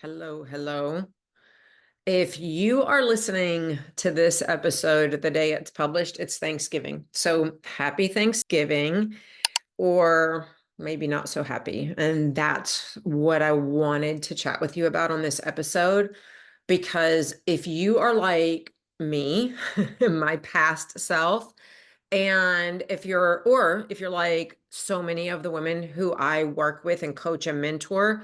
Hello, hello. If you are listening to this episode the day it's published, it's Thanksgiving. So happy Thanksgiving, or maybe not so happy. And that's what I wanted to chat with you about on this episode. Because if you are like me, my past self, and if you're like so many of the women who I work with and coach and mentor,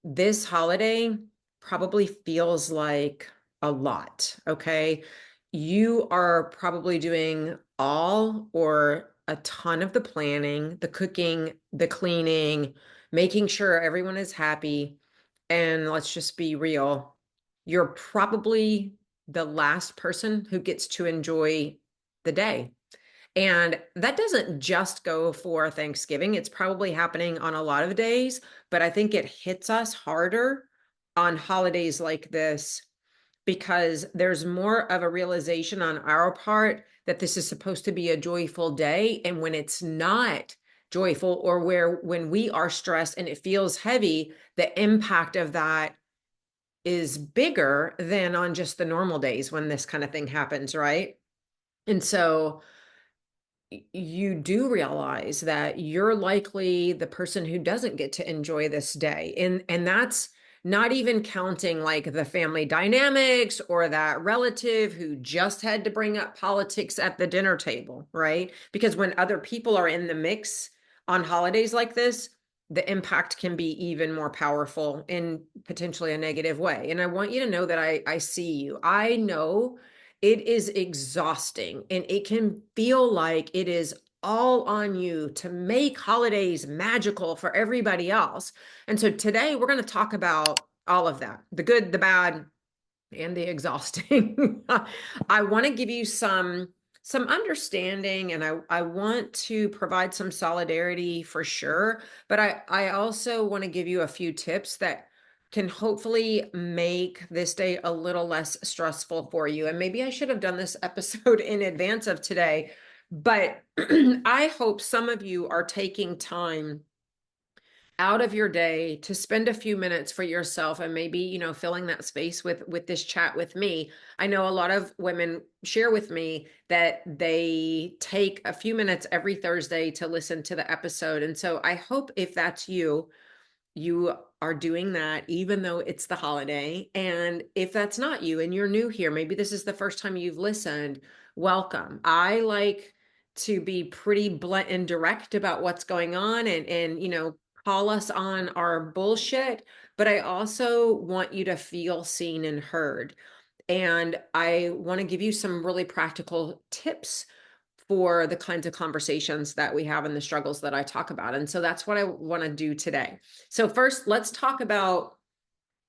this holiday probably feels like a lot, okay? You are probably doing all or a ton of the planning, the cooking, the cleaning, making sure everyone is happy. And let's just be real, you're probably the last person who gets to enjoy the day. And that doesn't just go for Thanksgiving. It's probably happening on a lot of days, but I think it hits us harder on holidays like this because there's more of a realization on our part that this is supposed to be a joyful day. And when it's not joyful, or when we are stressed and it feels heavy, the impact of that is bigger than on just the normal days when this kind of thing happens, right? And so you do realize that you're likely the person who doesn't get to enjoy this day. And that's not even counting like the family dynamics or that relative who just had to bring up politics at the dinner table, right? Because when other people are in the mix on holidays like this, the impact can be even more powerful in potentially a negative way. And I want you to know that I see you. I know it is exhausting and it can feel like it is all on you to make holidays magical for everybody else. And so today we're going to talk about all of that, the good, the bad, and the exhausting. I want to give you some understanding, and I want to provide some solidarity for sure, but I also want to give you a few tips that can hopefully make this day a little less stressful for you. And maybe I should have done this episode in advance of today, but I hope some of you are taking time out of your day to spend a few minutes for yourself, and maybe filling that space with this chat with me. I know a lot of women share with me that they take a few minutes every Thursday to listen to the episode, and so I hope if that's you, you are doing that even though it's the holiday. And if that's not you and you're new here, maybe this is the first time you've listened, welcome. I like to be pretty blunt and direct about what's going on, and call us on our bullshit, but I also want you to feel seen and heard. And I want to give you some really practical tips for the kinds of conversations that we have and the struggles that I talk about. And so that's what I want to do today. So first, let's talk about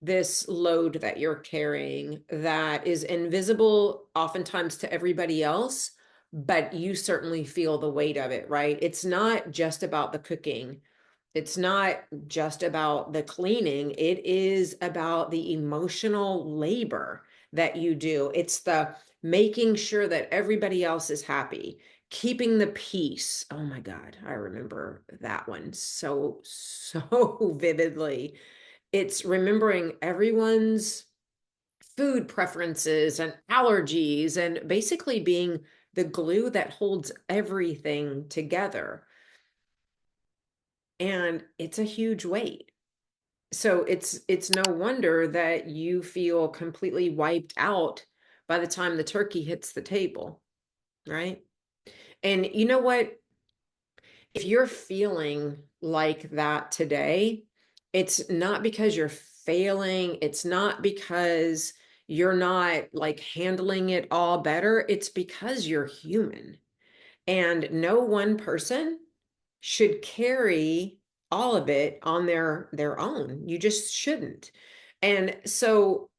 this load that you're carrying that is invisible oftentimes to everybody else, but you certainly feel the weight of it, right? It's not just about the cooking. It's not just about the cleaning. It is about the emotional labor that you do. It's the making sure that everybody else is happy, keeping the peace. Oh my God, I remember that one so vividly. It's remembering everyone's food preferences and allergies and basically being the glue that holds everything together. And it's a huge weight. So it's no wonder that you feel completely wiped out by the time the turkey hits the table, right? And you know what? If you're feeling like that today, it's not because you're failing, it's not because you're not like handling it all better, it's because you're human. And no one person should carry all of it on their own. You just shouldn't. And so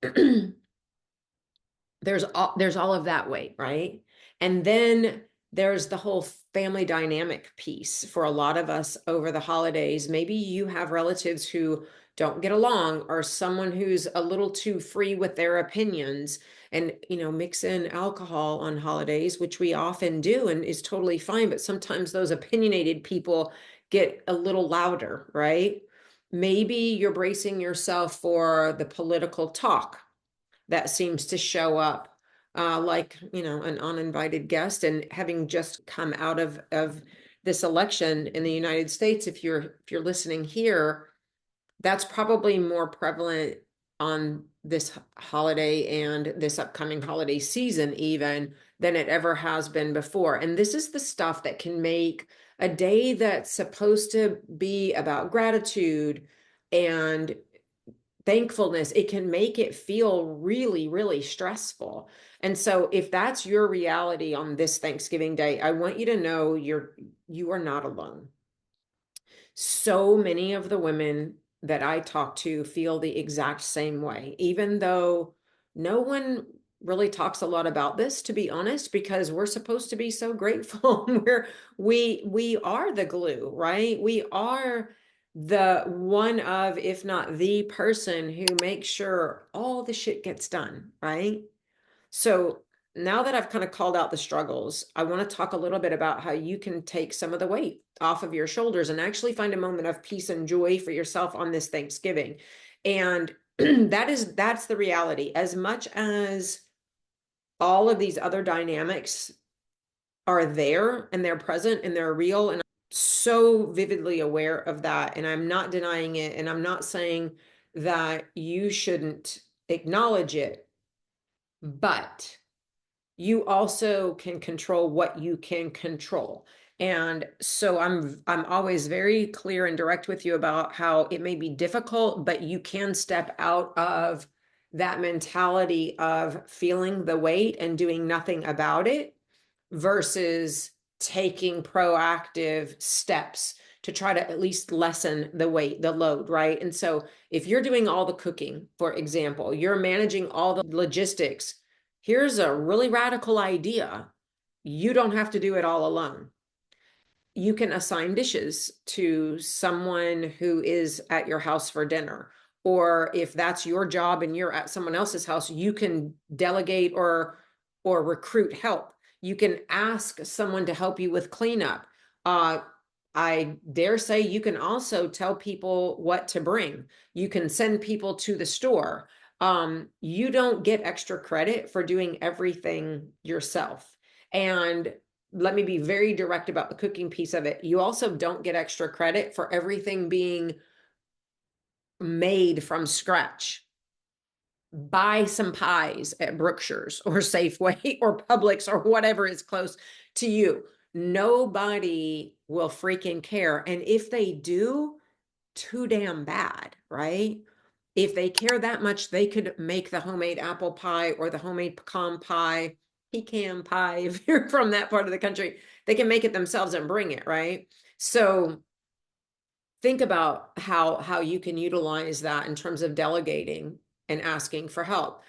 there's all of that weight, right? And then there's the whole family dynamic piece for a lot of us over the holidays. Maybe you have relatives who don't get along, or someone who's a little too free with their opinions, and mix in alcohol on holidays, which we often do and is totally fine, but sometimes those opinionated people get a little louder, right? Maybe you're bracing yourself for the political talk that seems to show up, like, an uninvited guest. And having just come out of this election in the United States, if you're listening here, that's probably more prevalent on this holiday and this upcoming holiday season even than it ever has been before. And this is the stuff that can make a day that's supposed to be about gratitude and thankfulness, it can make it feel really, really stressful. And so if that's your reality on this Thanksgiving Day, I want you to know you are not alone. So many of the women that I talk to feel the exact same way, even though no one really talks a lot about this, to be honest, because we're supposed to be so grateful. We are the glue, right? We are the one of, if not the person who makes sure all the shit gets done, right? So now that I've kind of called out the struggles, I want to talk a little bit about how you can take some of the weight off of your shoulders and actually find a moment of peace and joy for yourself on this Thanksgiving. And that's the reality. As much as all of these other dynamics are there and they're present and they're real, and I'm so vividly aware of that, and I'm not denying it, and I'm not saying that you shouldn't acknowledge it, but you also can control what you can control. And so I'm always very clear and direct with you about how it may be difficult, but you can step out of that mentality of feeling the weight and doing nothing about it versus taking proactive steps to try to at least lessen the weight, the load, right? And so if you're doing all the cooking, for example, you're managing all the logistics, here's a really radical idea. You don't have to do it all alone. You can assign dishes to someone who is at your house for dinner. Or if that's your job and you're at someone else's house, you can delegate or recruit help. You can ask someone to help you with cleanup. I dare say you can also tell people what to bring. You can send people to the store. You don't get extra credit for doing everything yourself. And let me be very direct about the cooking piece of it. You also don't get extra credit for everything being made from scratch. Buy some pies at Brookshire's or Safeway or Publix or whatever is close to you. Nobody will freaking care. And if they do, too damn bad, right? If they care that much, they could make the homemade apple pie or the homemade pecan pie, if you're from that part of the country. They can make it themselves and bring it, right? So think about how you can utilize that in terms of delegating and asking for help.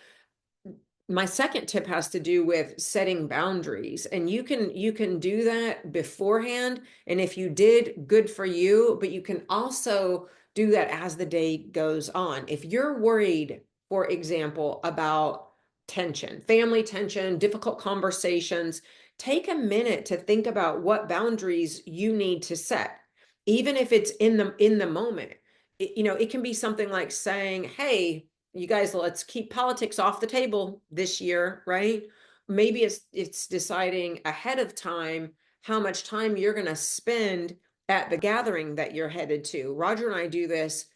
My second tip has to do with setting boundaries, and you can do that beforehand, and if you did, good for you, but you can also do that as the day goes on. If you're worried, for example, about tension, family tension, difficult conversations, take a minute to think about what boundaries you need to set, even if it's in the moment. It can be something like saying, hey, you guys, let's keep politics off the table this year, right? Maybe it's deciding ahead of time how much time you're going to spend at the gathering that you're headed to. Roger and I do this,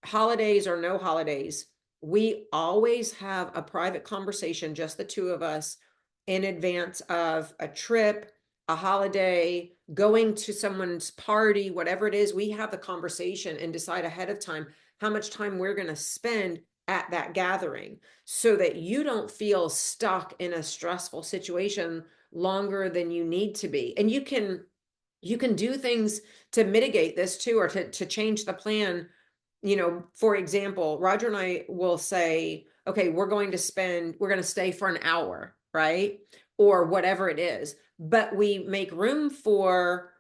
holidays or no holidays. We always have a private conversation, just the two of us, in advance of a trip, a holiday, going to someone's party, whatever it is. We have the conversation and decide ahead of time how much time we're going to spend at that gathering, so that you don't feel stuck in a stressful situation longer than you need to be. And you can do things to mitigate this too, or to change the plan. For example, Roger and I will say, okay, we're going to stay for an hour, right? Or whatever it is. But we make room for,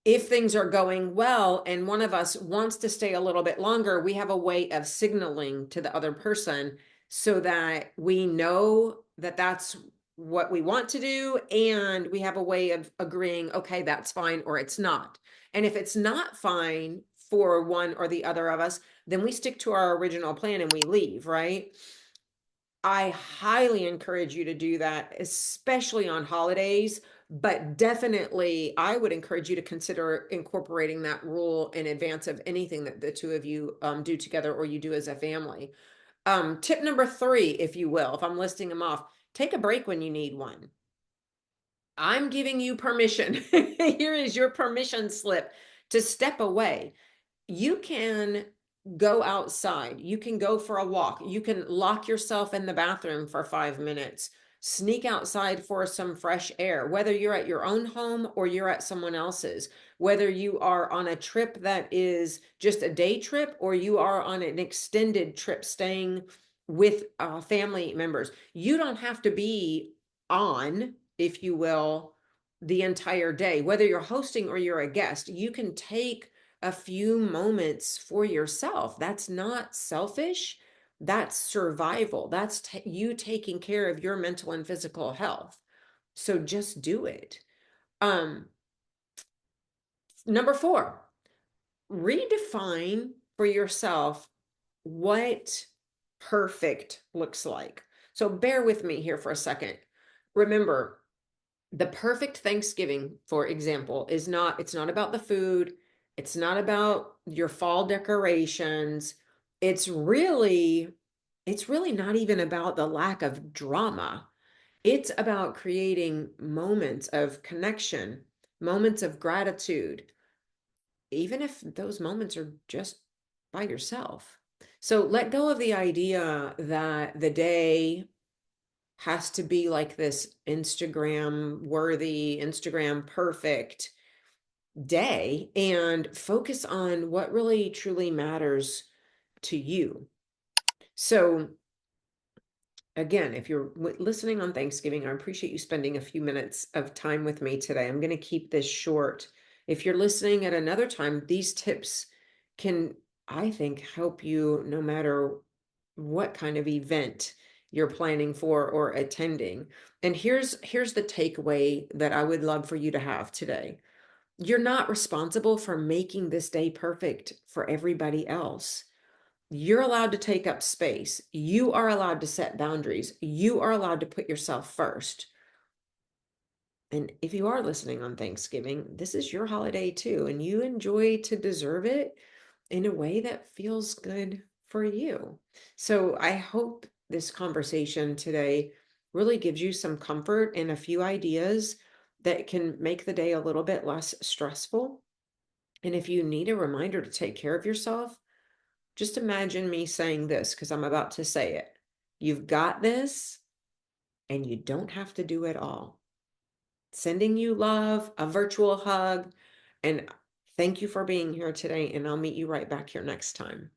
if things are going well and one of us wants to stay a little bit longer, we have a way of signaling to the other person so that we know that that's what we want to do. And we have a way of agreeing, okay, that's fine, or it's not. And if it's not fine for one or the other of us, then we stick to our original plan and we leave, right? I highly encourage you to do that, especially on holidays, but definitely I would encourage you to consider incorporating that rule in advance of anything that the two of you do together or you do as a family. Tip number 3, if you will, if I'm listing them off, take a break when you need one. I'm giving you permission. Here is your permission slip to step away. You can go outside. You can go for a walk. You can lock yourself in the bathroom for 5 minutes. Sneak outside for some fresh air, whether you're at your own home or you're at someone else's, whether you are on a trip that is just a day trip or you are on an extended trip staying with family members. You don't have to be on, if you will, the entire day. Whether you're hosting or you're a guest, you can take a few moments for yourself. That's not selfish. That's survival. That's you taking care of your mental and physical health. So just do it. Um, Number 4, redefine for yourself what perfect looks like. So bear with me here for a second. Remember, the perfect Thanksgiving, for example, it's not about the food. It's not about your fall decorations. It's really not even about the lack of drama. It's about creating moments of connection, moments of gratitude, even if those moments are just by yourself. So let go of the idea that the day has to be like this Instagram worthy, Instagram perfect day, and focus on what really truly matters to you. So again, if you're listening on Thanksgiving, I appreciate you spending a few minutes of time with me today. I'm going to keep this short. If you're listening at another time, these tips can, I think, help you no matter what kind of event you're planning for or attending. And here's the takeaway that I would love for you to have today. You're not responsible for making this day perfect for everybody else. You're allowed to take up space. You are allowed to set boundaries. You are allowed to put yourself first. And if you are listening on Thanksgiving, this is your holiday too, and you enjoy to deserve it in a way that feels good for you. So I hope this conversation today really gives you some comfort and a few ideas that can make the day a little bit less stressful. And if you need a reminder to take care of yourself, just imagine me saying this because I'm about to say it. You've got this, and you don't have to do it all. Sending you love, a virtual hug, and thank you for being here today. And I'll meet you right back here next time.